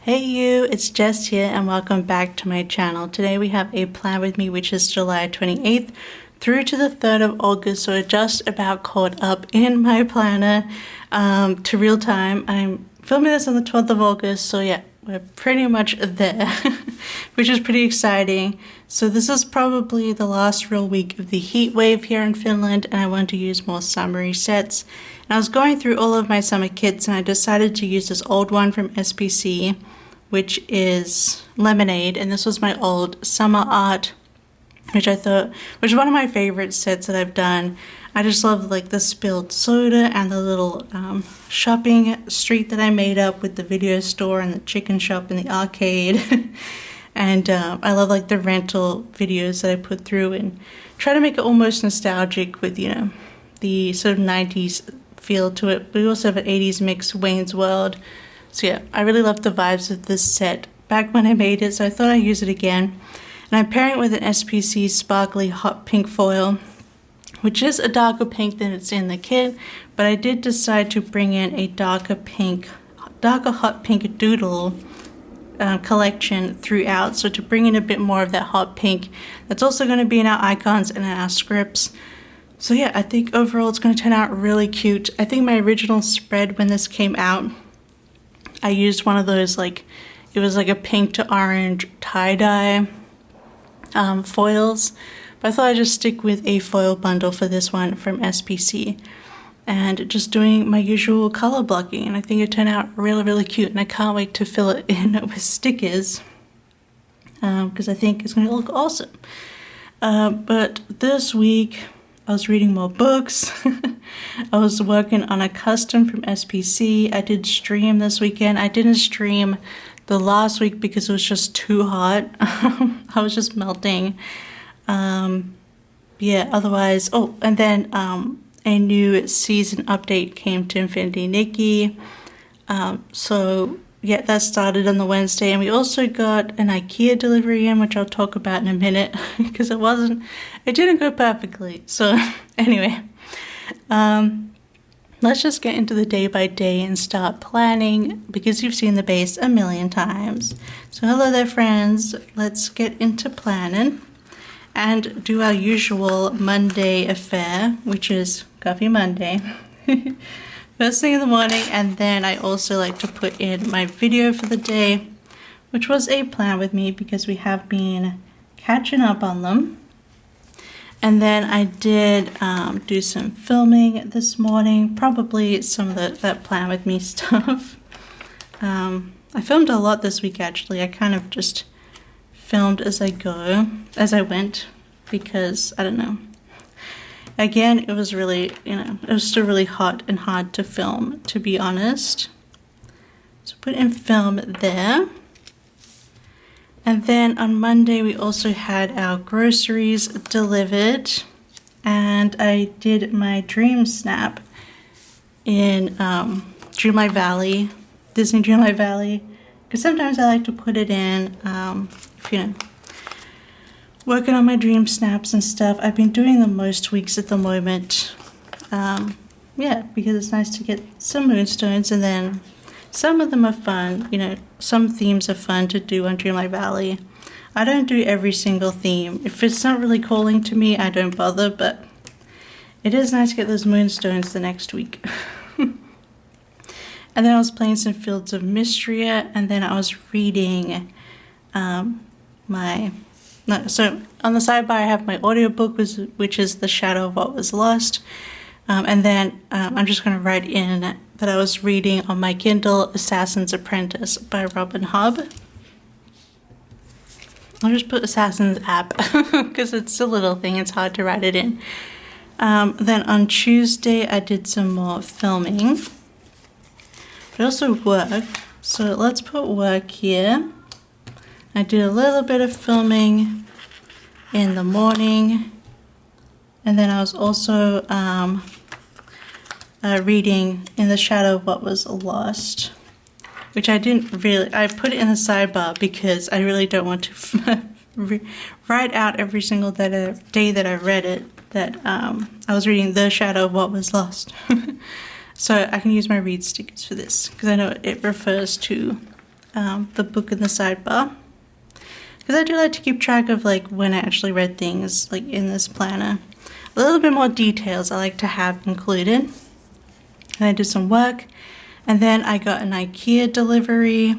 Hey you, it's Jess here and welcome back to my channel. Today we have a plan with me which is July 28th through to the 3rd of August, so we're just about caught up in my planner to real time. I'm filming this on the 12th of August, so yeah, we're pretty much there, which is pretty exciting. So this is probably the last real week of the heat wave here in Finland, and I want to use more summery sets. And I was going through all of my summer kits and I decided to use this old one from SPC, which is Lemonade, and this was my old summer art, which I thought was one of my favorite sets that I've done. I just love like the spilled soda and the little shopping street that I made up with the video store and the chicken shop and the arcade. And I love like the rental videos that I put through and try to make it almost nostalgic with, you know, the sort of 90s feel to it. But we also have an 80s mix, Wayne's World. So yeah, I really love the vibes of this set back when I made it, so I thought I'd use it again. And I'm pairing it with an SPC sparkly hot pink foil, which is a darker pink than it's in the kit, but I did decide to bring in a darker hot pink doodle collection throughout, so to bring in a bit more of that hot pink that's also going to be in our icons and in our scripts. So yeah, I think overall it's going to turn out really cute. I think my original spread when this came out, I used one of those, like, it was like a pink to orange tie-dye foils, but I thought I'd just stick with a foil bundle for this one from SPC and just doing my usual color blocking, and I think it turned out really cute, and I can't wait to fill it in with stickers because I think it's going to look awesome. But this week I was reading more books. I was working on a custom from SPC. I did stream this weekend. I didn't stream the last week because it was just too hot. I was just melting. Yeah, otherwise, oh, and then a new season update came to Infinity Nikki. So yeah, that started on the Wednesday, and we also got an IKEA delivery in, which I'll talk about in a minute because it didn't go perfectly. So anyway, let's just get into the day by day and start planning because you've seen the base a million times. So hello there friends, let's get into planning and do our usual Monday affair, which is Coffee Monday. First thing in the morning, and then I also like to put in my video for the day, which was a plan with me because we have been catching up on them. And then I did do some filming this morning, probably some of that plan with me stuff. I filmed a lot this week actually. I kind of just filmed as I went, because I don't know. Again, it was really, it was still really hot and hard to film, to be honest. So put in film there. And then on Monday, we also had our groceries delivered. And I did my dream snap in Dreamlight Valley, Disney Dreamlight Valley. Because sometimes I like to put it in, working on my dream snaps and stuff. I've been doing them most weeks at the moment. Yeah, because it's nice to get some moonstones, and then some of them are fun. Some themes are fun to do on Dreamlight Valley. I don't do every single theme. If it's not really calling to me, I don't bother, but it is nice to get those moonstones the next week. And then I was playing some Fields of Mystria, and then I was reading so on the sidebar I have my audiobook, which is The Shadow of What Was Lost. And then I'm just going to write in that I was reading on my Kindle Assassin's Apprentice by Robin Hobb. I'll just put Assassin's app because it's a little thing, it's hard to write it in. Then on Tuesday I did some more filming, but also work. So let's put work here. I did a little bit of filming in the morning, and then I was also reading In the Shadow of What Was Lost, which I put it in the sidebar because I really don't want to write out every single day that I read it that I was reading The Shadow of What Was Lost. So I can use my read stickers for this because I know it refers to the book in the sidebar. Because I do like to keep track of like when I actually read things like in this planner. A little bit more details I like to have included. And I did some work. And then I got an IKEA delivery.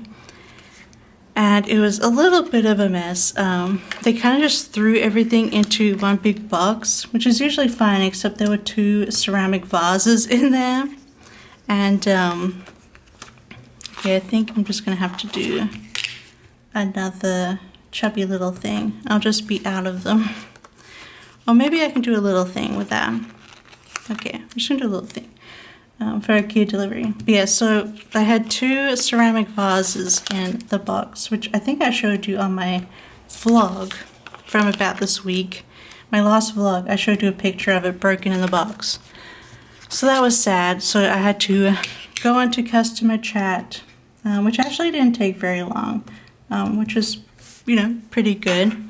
And it was a little bit of a mess. They kind of just threw everything into one big box, which is usually fine, except there were 2 ceramic vases in there. And yeah, I think I'm just gonna have to do another chubby little thing. I'll just be out of them. Or maybe I can do a little thing with that. Okay, I'm just gonna do a little thing. For a key delivery. But yeah, so I had 2 ceramic vases in the box, which I think I showed you on my vlog from about this week. My last vlog, I showed you a picture of it broken in the box. So that was sad. So I had to go into customer chat, which actually didn't take very long, which was, you know, pretty good.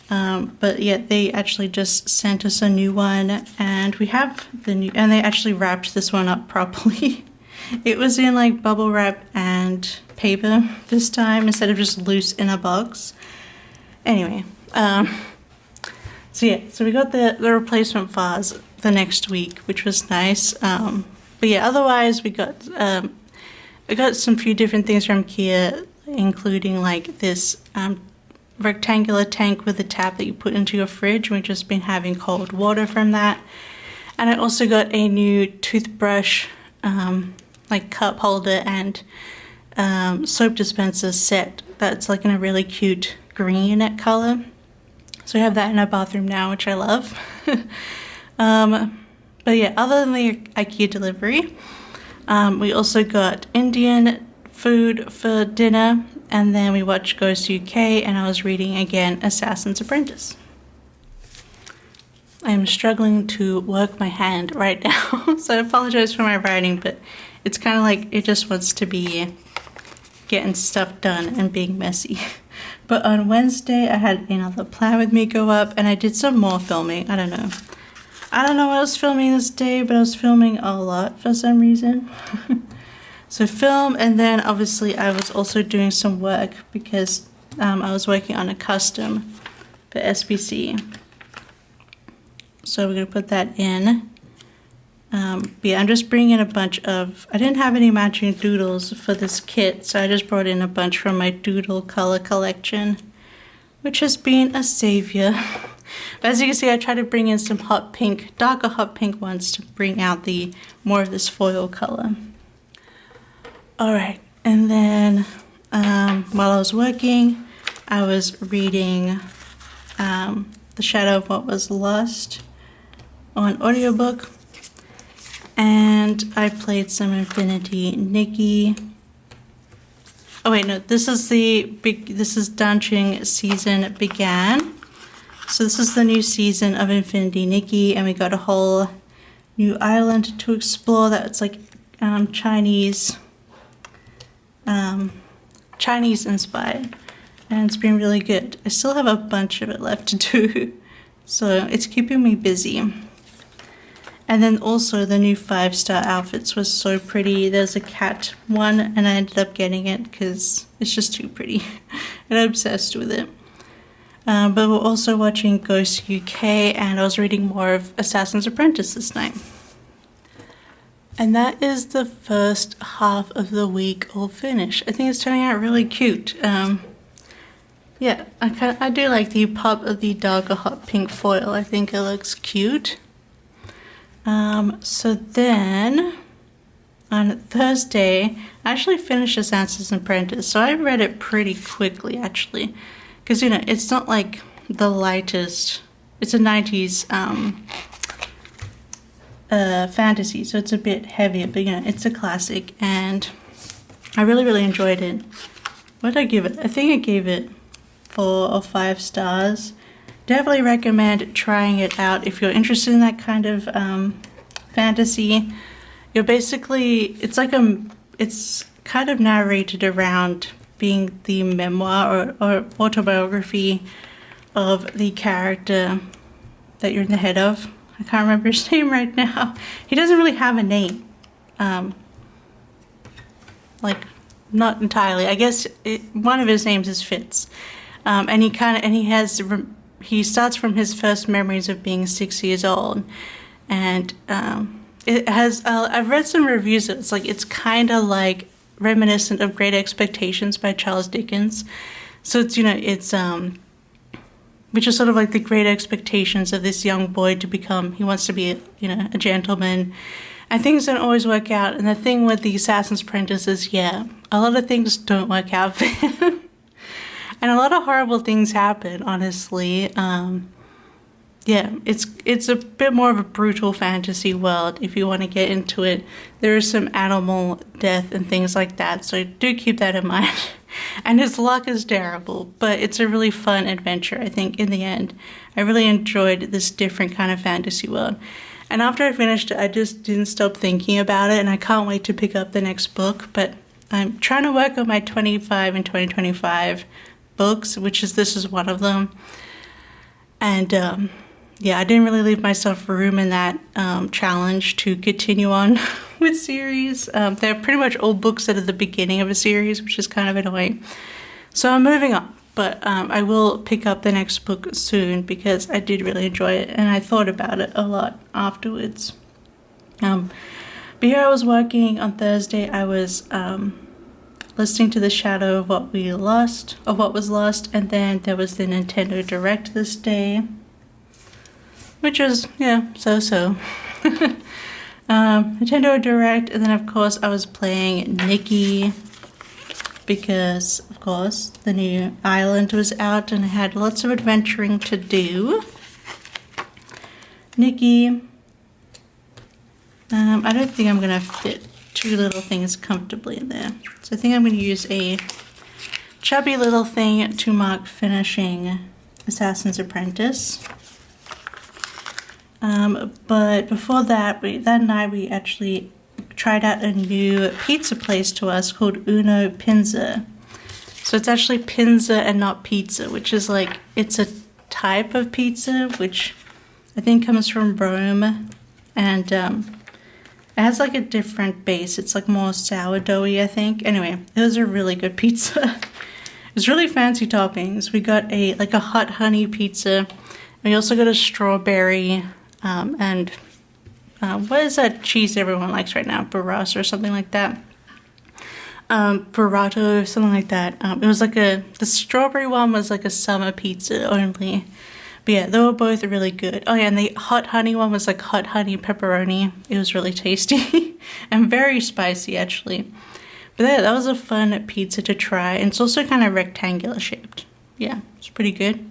But yeah, they actually just sent us a new one, and we have the new, and they actually wrapped this one up properly. It was in like bubble wrap and paper this time instead of just loose in a box. Anyway, so yeah, so we got the replacement vase the next week, which was nice. But yeah, otherwise we got some few different things from Kia, including like this rectangular tank with a tap that you put into your fridge. We've just been having cold water from that. And I also got a new toothbrush, like cup holder and soap dispenser set that's like in a really cute green color. So we have that in our bathroom now, which I love. But yeah, other than the IKEA delivery, we also got Indian food for dinner. And then we watched Ghost UK, and I was reading again Assassin's Apprentice. I'm struggling to work my hand right now, so I apologize for my writing, but it's kind of like it just wants to be getting stuff done and being messy. But on Wednesday, I had another Plan With Me go up, and I did some more filming. I don't know what I was filming this day, but I was filming a lot for some reason. So film, and then obviously I was also doing some work because I was working on a custom for SPC. So we're going to put that in. But yeah, I'm just bringing in a bunch of, I didn't have any matching doodles for this kit, so I just brought in a bunch from my doodle color collection, which has been a savior. But as you can see, I tried to bring in some hot pink, darker hot pink ones to bring out the more of this foil color. Alright, and then while I was working, I was reading The Shadow of What Was Lost on audiobook, and I played some Infinity Nikki. Oh wait, no, this is Dungeon Season Began. So this is the new season of Infinity Nikki, and we got a whole new island to explore that's like Chinese inspired, and it's been really good. I still have a bunch of it left to do, so it's keeping me busy. And then also the new 5-star outfits was so pretty. There's a cat one, and I ended up getting it because it's just too pretty and I'm obsessed with it. But we're also watching Ghost UK, and I was reading more of Assassin's Apprentice this night. And that is the first half of the week all finished. I think it's turning out really cute. Yeah, I do like the pop of the darker hot pink foil. I think it looks cute. So then on Thursday, I actually finished Assassin's Apprentice. So I read it pretty quickly actually, because you know it's not like the lightest. It's a 90s fantasy, so it's a bit heavier, but you know it's a classic, and I really enjoyed it. What did I give it? I think I gave it 4 or 5 stars. Definitely recommend trying it out if you're interested in that kind of fantasy. You're basically, it's kind of narrated around being the memoir or autobiography of the character that you're in the head of. I can't remember his name right now. He doesn't really have a name. Like not entirely. I guess one of his names is Fitz. And he starts from his first memories of being 6 years old. And it has, I've read some reviews. It's kind of like reminiscent of Great Expectations by Charles Dickens. So it's, which is sort of like the great expectations of this young boy to become, he wants to be, a gentleman. And things don't always work out. And the thing with the Assassin's Apprentice is, a lot of things don't work out for him. And a lot of horrible things happen, honestly. It's a bit more of a brutal fantasy world if you want to get into it. There is some animal death and things like that, so do keep that in mind. And his luck is terrible, but it's a really fun adventure, I think, in the end. I really enjoyed this different kind of fantasy world. And after I finished it, I just didn't stop thinking about it, and I can't wait to pick up the next book. But I'm trying to work on my 25 and 2025 books, this is one of them. And I didn't really leave myself room in that challenge to continue on with series. They're pretty much all books that are the beginning of a series, which is kind of annoying. So I'm moving on, but I will pick up the next book soon because I did really enjoy it and I thought about it a lot afterwards. But here I was working on Thursday. I was listening to The Shadow of What Was Lost, and then there was the Nintendo Direct this day, which is, so-so. Nintendo Direct, and then of course I was playing Nikki because, of course, the new island was out and I had lots of adventuring to do. Nikki, I don't think I'm going to fit two little things comfortably in there. So I think I'm going to use a chubby little thing to mark finishing Assassin's Apprentice. But before that, that night we actually tried out a new pizza place to us called Uno Pinza. So it's actually pinza and not pizza, which is like, it's a type of pizza, which I think comes from Rome. And it has like a different base. It's like more sourdoughy, I think. Anyway, it was a really good pizza. It was really fancy toppings. We got a hot honey pizza. We also got a strawberry and what is that cheese everyone likes right now? Burrata or something like that. Burrata, something like that. It was like the strawberry one was like a summer pizza only. But yeah, they were both really good. Oh yeah, and the hot honey one was like hot honey pepperoni. It was really tasty and very spicy actually. But yeah, that was a fun pizza to try. And it's also kind of rectangular shaped. Yeah, it's pretty good.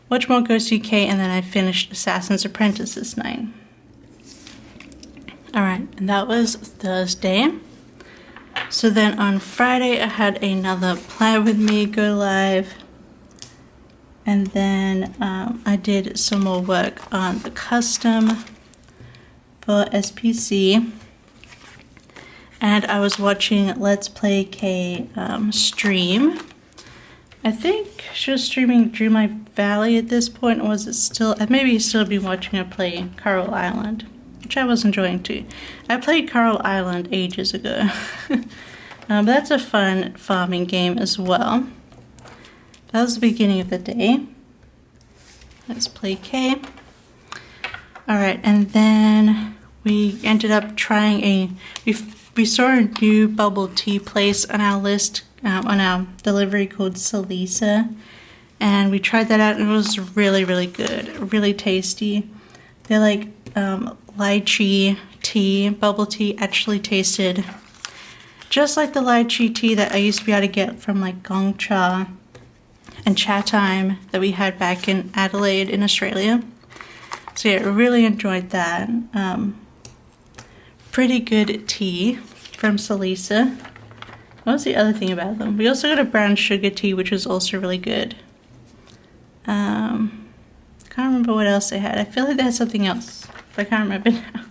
Watch more Ghost UK, and then I finished Assassin's Apprentice this night. Alright, and that was Thursday. So then on Friday I had another Plan With Me go live. And then I did some more work on the custom for SPC. And I was watching Let's Play Kay stream. I think she was streaming Dream My Valley at this point, or was it still, maybe still be watching her play Coral Island, which I was enjoying too. I played Coral Island ages ago. But that's a fun farming game as well. That was the beginning of the day. Let's play Kay. Alright, and then we ended up trying we saw a new bubble tea place on our list, on our delivery called Salisa. And we tried that out and it was really, really good. Really tasty. They're like lychee tea. Bubble tea actually tasted just like the lychee tea that I used to be able to get from like Gong Cha and Chatime that we had back in Adelaide in Australia. So yeah, really enjoyed that. Pretty good tea from Salisa. What was the other thing about them? We also got a brown sugar tea, which was also really good. Can't remember what else they had. I feel like they had something else, but I can't remember now.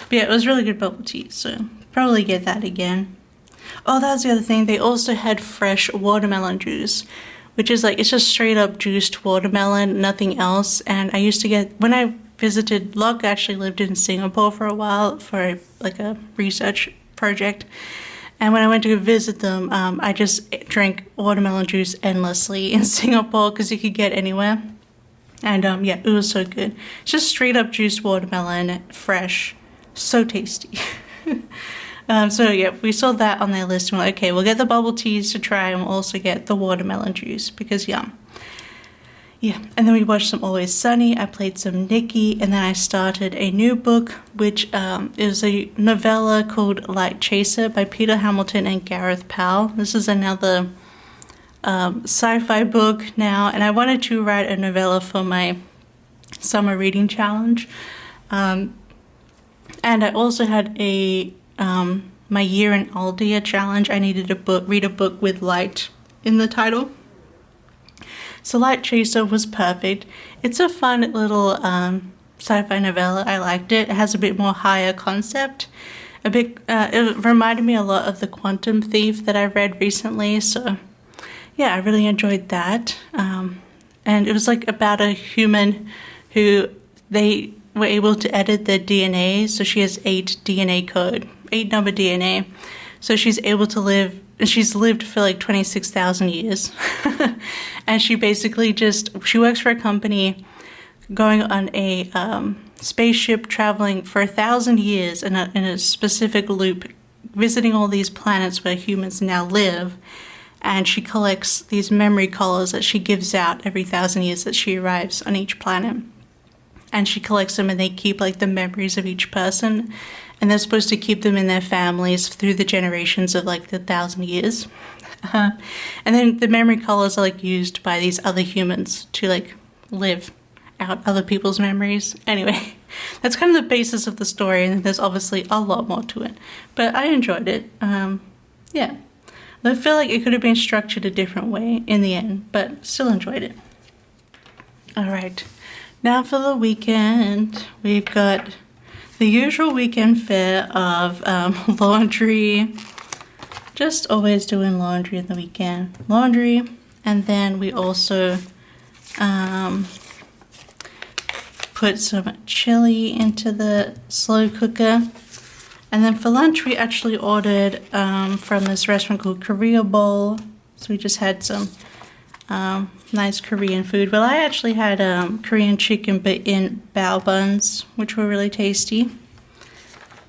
But yeah, it was really good bubble tea, so probably get that again. Oh, that was the other thing. They also had fresh watermelon juice, which is like, it's just straight up juiced watermelon, nothing else. And I used to get, when I visited, actually lived in Singapore for a while for like a research project. And when I went to visit them, I just drank watermelon juice endlessly in Singapore because you could get anywhere. And yeah, it was so good. It's just straight up juiced watermelon, fresh, so tasty. So yeah, we saw that on their list and we're like, okay, we'll get the bubble teas to try and we'll also get the watermelon juice because yum. Yeah, and then we watched some Always Sunny, I played some Nikki, and then I started a new book, which is a novella called Light Chaser by Peter Hamilton and Gareth Powell. This is another sci-fi book now, and I wanted to write a novella for my summer reading challenge. And I also had a my year in Aldia challenge. I needed to read a book with light in the title. So Light Chaser was perfect. It's a fun little sci-fi novella. I liked it. It has a bit more higher concept. It reminded me a lot of The Quantum Thief that I read recently. So yeah, I really enjoyed that. And it was like about a human who they were able to edit their DNA. So she has 8 number DNA. So she's able to live. She's lived for like 26,000 years. And she basically she works for a company going on a spaceship traveling for 1,000 years in a specific loop, visiting all these planets where humans now live. And she collects these memory collars that she gives out every 1,000 years that she arrives on each planet. And she collects them and they keep like the memories of each person. And they're supposed to keep them in their families through the generations of like the 1,000 years. And then the memory collars are like used by these other humans to like live out other people's memories. Anyway, that's kind of the basis of the story, and there's obviously a lot more to it. But I enjoyed it. Yeah. I feel like it could have been structured a different way in the end, but still enjoyed it. All right. Now for the weekend, we've got the usual weekend fare of laundry. Just always doing laundry in the weekend. Laundry, and then we also put some chili into the slow cooker. And then for lunch, we actually ordered from this restaurant called Korea Bowl. So we just had some nice Korean food. Well, I actually had Korean chicken, but in bao buns, which were really tasty.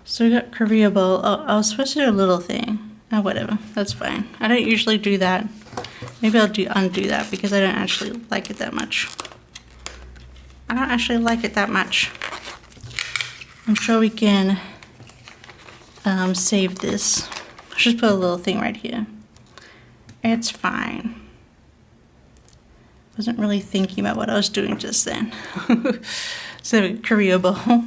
So we got Korea Bowl. Oh, I was supposed to do a little thing. Oh, whatever. That's fine. I don't usually do that. Maybe I'll undo that because I don't actually like it that much. I'm sure we can save this. I'll just put a little thing right here. It's fine. Wasn't really thinking about what I was doing just then. So Korea Bowl.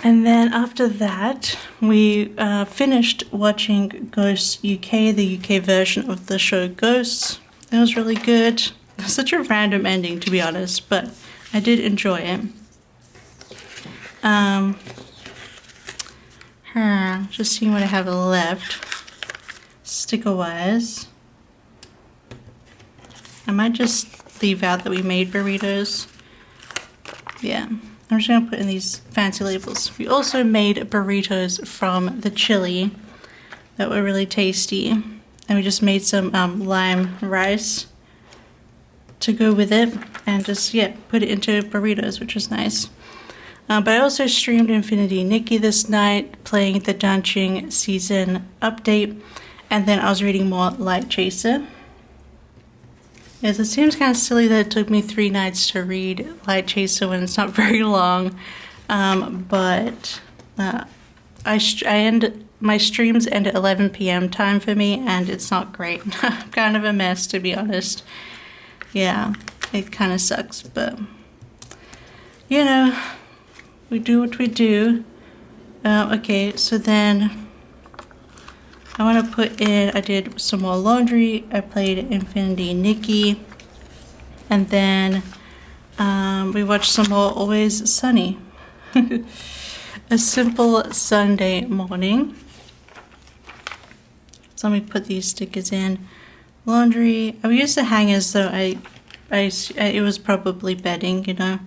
And then after that, we finished watching Ghosts UK, the UK version of the show Ghosts. It was really good. Such a random ending, to be honest, but I did enjoy it. Just seeing what I have left. Sticker wise. I might just leave out that we made burritos. Yeah, I'm just gonna put in these fancy labels. We also made burritos from the chili that were really tasty. And we just made some lime rice to go with it. And just, yeah, put it into burritos, which was nice. But I also streamed Infinity Nikki this night, playing the Dungeon season update. And then I was reading more Light Chaser. Yes, it seems kind of silly that it took me 3 nights to read Light Chaser when it's not very long. But my streams end at 11 p.m. time for me, and it's not great. Kind of a mess, to be honest. Yeah, it kind of sucks, but you know, we do what we do. Okay, so then I want to put in, I did some more laundry, I played Infinity Nikki, and then we watched some more Always Sunny. A simple Sunday morning. So let me put these stickers in. Laundry, I used the hangers, so it was probably bedding, you know.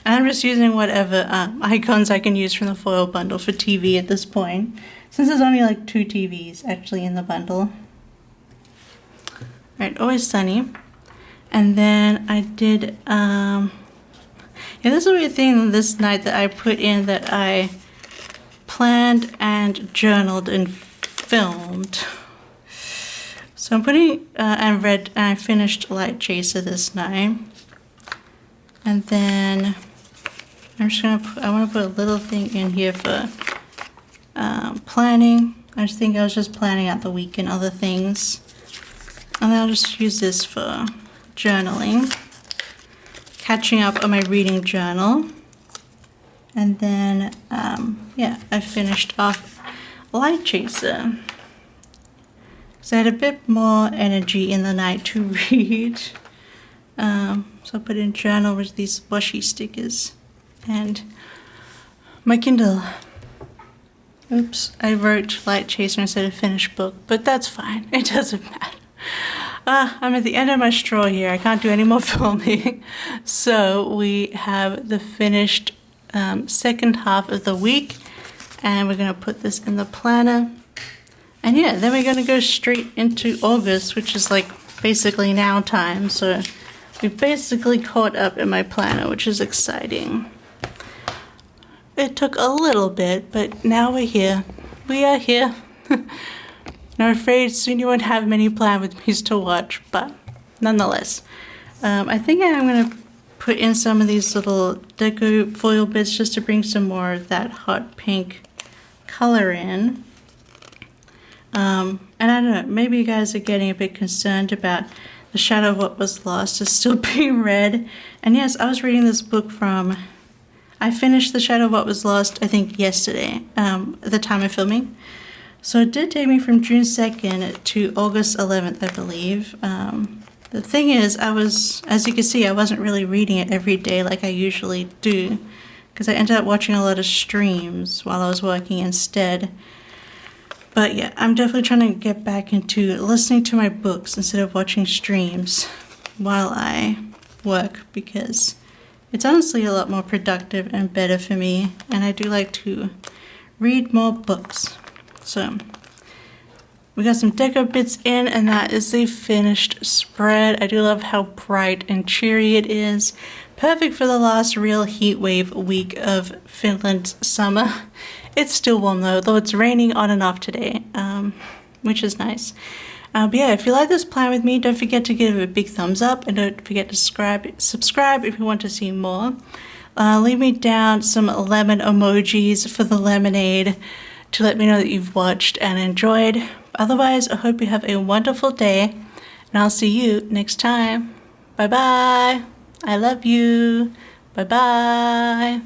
And I'm just using whatever icons I can use from the foil bundle for TV at this point, since there's only like 2 TVs actually in the bundle. Alright, Always Sunny. And then I did, yeah, this is a weird thing this night that I put in that I planned and journaled and filmed. So I'm putting, and I finished Light Chaser this night. And then I'm just gonna I want to put a little thing in here for planning. I was just planning out the week and other things. And then I'll just use this for journaling. Catching up on my reading journal. And then, yeah, I finished off Light Chaser. So I had a bit more energy in the night to read. So I put in journal with these washi stickers. And my Kindle. Oops, I wrote Light Chaser instead of finished book, but that's fine. It doesn't matter. I'm at the end of my straw here. I can't do any more filming. So we have the finished second half of the week, and we're going to put this in the planner. And yeah, then we're going to go straight into August, which is like basically now time. So we basically caught up in my planner, which is exciting. It took a little bit, but now we're here. We are here. And I'm afraid soon you won't have many Plan With Me's to watch, but nonetheless. I think I'm going to put in some of these little deco foil bits just to bring some more of that hot pink color in. And I don't know, maybe you guys are getting a bit concerned about The Shadow of What Was Lost is still being read. And yes, I was reading this book I finished The Shadow of What Was Lost, I think yesterday, at the time of filming. So it did take me from June 2nd to August 11th, I believe. The thing is, as you can see, I wasn't really reading it every day like I usually do, because I ended up watching a lot of streams while I was working instead. But yeah, I'm definitely trying to get back into listening to my books instead of watching streams while I work, because it's honestly a lot more productive and better for me, and I do like to read more books. So we got some deco bits in, and that is the finished spread. I do love how bright and cheery it is. Perfect for the last real heat wave week of Finland's summer. It's still warm though it's raining on and off today, which is nice. But yeah, if you like this Plan With Me, don't forget to give it a big thumbs up, and don't forget to subscribe if you want to see more. Leave me down some lemon emojis for the lemonade to let me know that you've watched and enjoyed. Otherwise, I hope you have a wonderful day, and I'll see you next time. Bye bye. I love you. Bye bye.